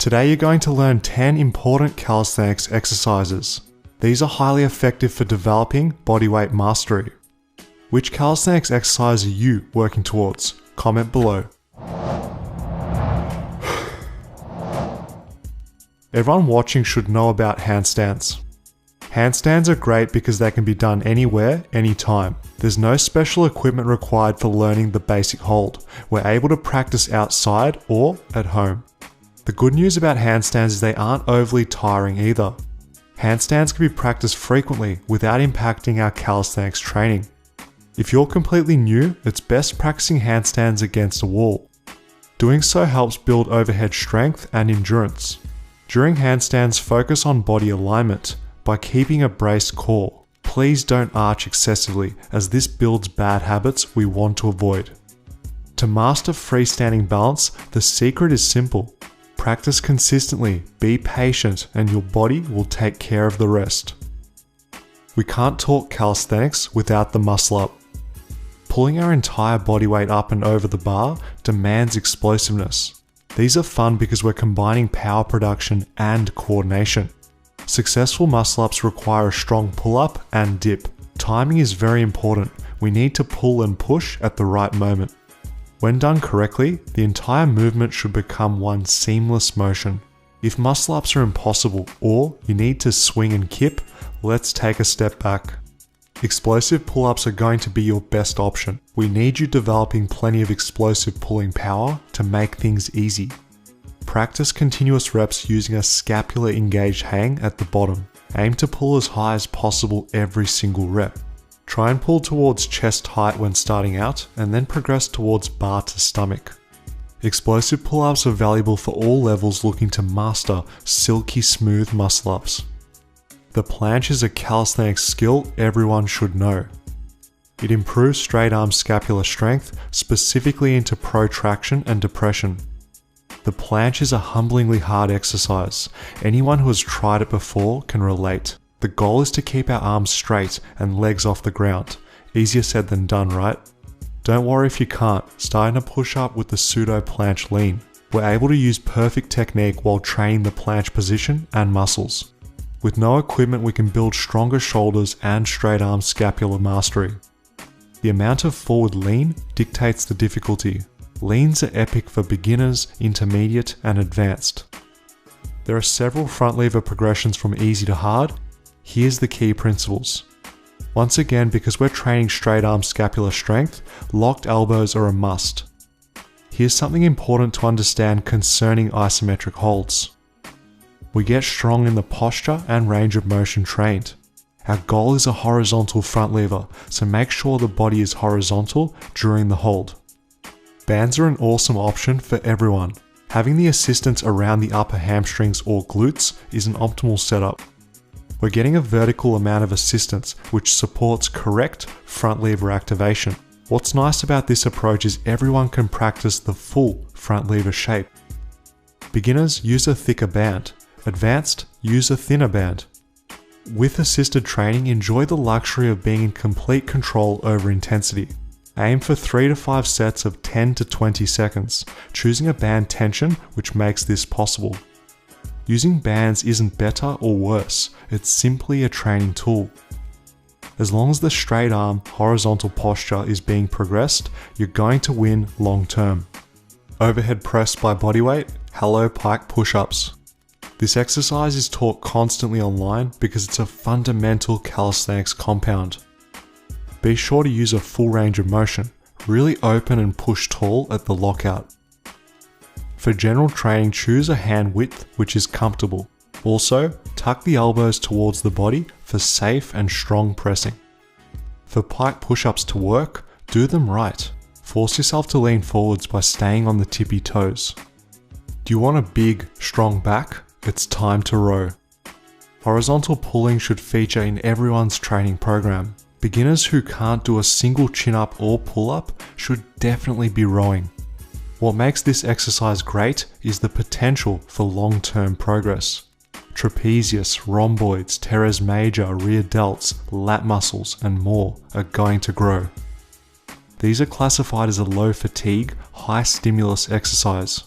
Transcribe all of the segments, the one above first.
Today you're going to learn 10 important calisthenics exercises. These are highly effective for developing bodyweight mastery. Which calisthenics exercise are you working towards? Comment below. Everyone watching should know about handstands. Handstands are great because they can be done anywhere, anytime. There's no special equipment required for learning the basic hold. We're able to practice outside or at home. The good news about handstands is they aren't overly tiring either. Handstands can be practiced frequently without impacting our calisthenics training. If you're completely new, it's best practicing handstands against a wall. Doing so helps build overhead strength and endurance. During handstands, focus on body alignment by keeping a braced core. Please don't arch excessively, as this builds bad habits we want to avoid. To master freestanding balance, the secret is simple. Practice consistently, be patient, and your body will take care of the rest. We can't talk calisthenics without the muscle up. Pulling our entire body weight up and over the bar demands explosiveness. These are fun because we're combining power production and coordination. Successful muscle-ups require a strong pull-up and dip. Timing is very important. We need to pull and push at the right moment. When done correctly, the entire movement should become one seamless motion. If muscle-ups are impossible or you need to swing and kip, let's take a step back. Explosive pull-ups are going to be your best option. We need you developing plenty of explosive pulling power to make things easy. Practice continuous reps using a scapular engaged hang at the bottom. Aim to pull as high as possible every single rep. Try and pull towards chest height when starting out, and then progress towards bar to stomach. Explosive pull-ups are valuable for all levels looking to master silky smooth muscle-ups. The planche is a calisthenics skill everyone should know. It improves straight arm scapular strength, specifically into protraction and depression. The planche is a humblingly hard exercise. Anyone who has tried it before can relate. The goal is to keep our arms straight and legs off the ground. Easier said than done, right? Don't worry if you can't. Starting to push up with the pseudo planche lean. We're able to use perfect technique while training the planche position and muscles. With no equipment, we can build stronger shoulders and straight arm scapular mastery. The amount of forward lean dictates the difficulty. Leans are epic for beginners, intermediate, and advanced. There are several front lever progressions from easy to hard. Here's the key principles. Once again, because we're training straight arm scapular strength, locked elbows are a must. Here's something important to understand concerning isometric holds. We get strong in the posture and range of motion trained. Our goal is a horizontal front lever, so make sure the body is horizontal during the hold. Bands are an awesome option for everyone. Having the assistance around the upper hamstrings or glutes is an optimal setup. We're getting a vertical amount of assistance which supports correct front lever activation. What's nice about this approach is everyone can practice the full front lever shape. Beginners use a thicker band. Advanced use a thinner band. With assisted training, enjoy the luxury of being in complete control over intensity. Aim for 3 to 5 sets of 10 to 20 seconds, choosing a band tension which makes this possible. Using bands isn't better or worse, it's simply a training tool. As long as the straight arm, horizontal posture is being progressed, you're going to win long term. Overhead press by bodyweight, halo pike push-ups. This exercise is taught constantly online because it's a fundamental calisthenics compound. Be sure to use a full range of motion, really open and push tall at the lockout. For general training, choose a hand width which is comfortable. Also, tuck the elbows towards the body for safe and strong pressing. For pike push-ups to work, do them right. Force yourself to lean forwards by staying on the tippy toes. Do you want a big, strong back? It's time to row. Horizontal pulling should feature in everyone's training program. Beginners who can't do a single chin-up or pull-up should definitely be rowing. What makes this exercise great is the potential for long-term progress. Trapezius, rhomboids, teres major, rear delts, lat muscles, and more are going to grow. These are classified as a low fatigue, high stimulus exercise.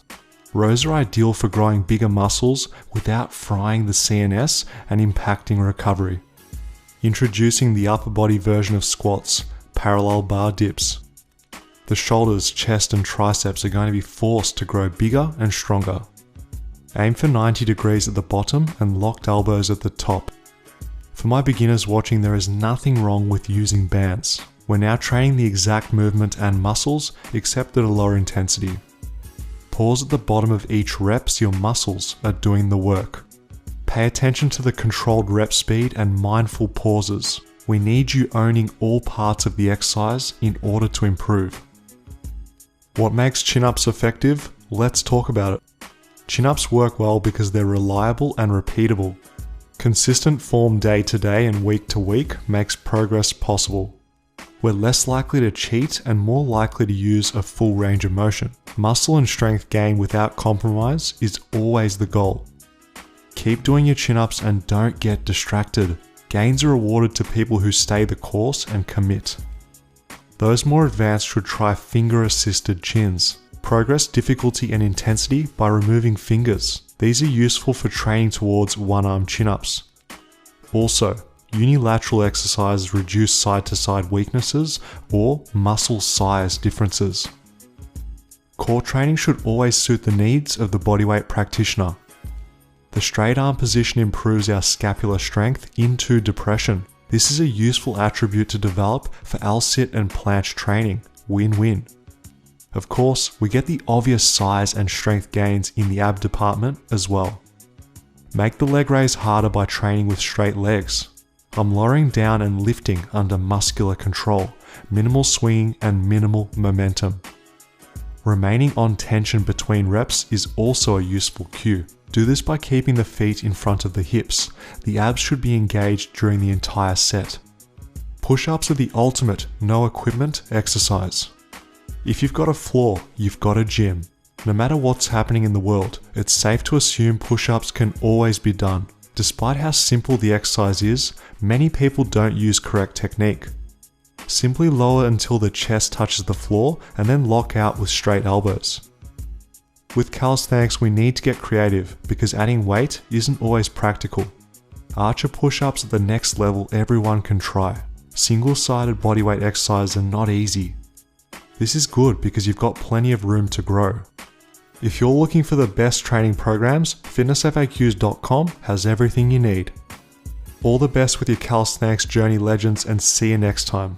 Rows are ideal for growing bigger muscles without frying the CNS and impacting recovery. Introducing the upper body version of squats, parallel bar dips. The shoulders, chest and triceps are going to be forced to grow bigger and stronger. Aim for 90 degrees at the bottom and locked elbows at the top. For my beginners watching, there is nothing wrong with using bands. We're now training the exact movement and muscles, except at a lower intensity. Pause at the bottom of each rep so your muscles are doing the work. Pay attention to the controlled rep speed and mindful pauses. We need you owning all parts of the exercise in order to improve. What makes chin-ups effective? Let's talk about it. Chin-ups work well because they're reliable and repeatable. Consistent form day to day and week to week makes progress possible. We're less likely to cheat and more likely to use a full range of motion. Muscle and strength gain without compromise is always the goal. Keep doing your chin-ups and don't get distracted. Gains are awarded to people who stay the course and commit. Those more advanced should try finger-assisted chins. Progress difficulty and intensity by removing fingers. These are useful for training towards one-arm chin-ups. Also, unilateral exercises reduce side-to-side weaknesses or muscle size differences. Core training should always suit the needs of the bodyweight practitioner. The straight arm position improves our scapular strength into depression. This is a useful attribute to develop for L-sit and planche training. Win-win. Of course, we get the obvious size and strength gains in the ab department as well. Make the leg raise harder by training with straight legs. I'm lowering down and lifting under muscular control, minimal swinging and minimal momentum. Remaining on tension between reps is also a useful cue. Do this by keeping the feet in front of the hips. The abs should be engaged during the entire set. Push-ups are the ultimate no equipment exercise. If you've got a floor, you've got a gym. No matter what's happening in the world, it's safe to assume push-ups can always be done. Despite how simple the exercise is, many people don't use correct technique. Simply lower until the chest touches the floor and then lock out with straight elbows. With calisthenics, we need to get creative because adding weight isn't always practical. Archer push-ups at the next level everyone can try. Single-sided bodyweight exercises are not easy. This is good because you've got plenty of room to grow. If you're looking for the best training programs, fitnessfaqs.com has everything you need. All the best with your calisthenics journey, legends, and see you next time.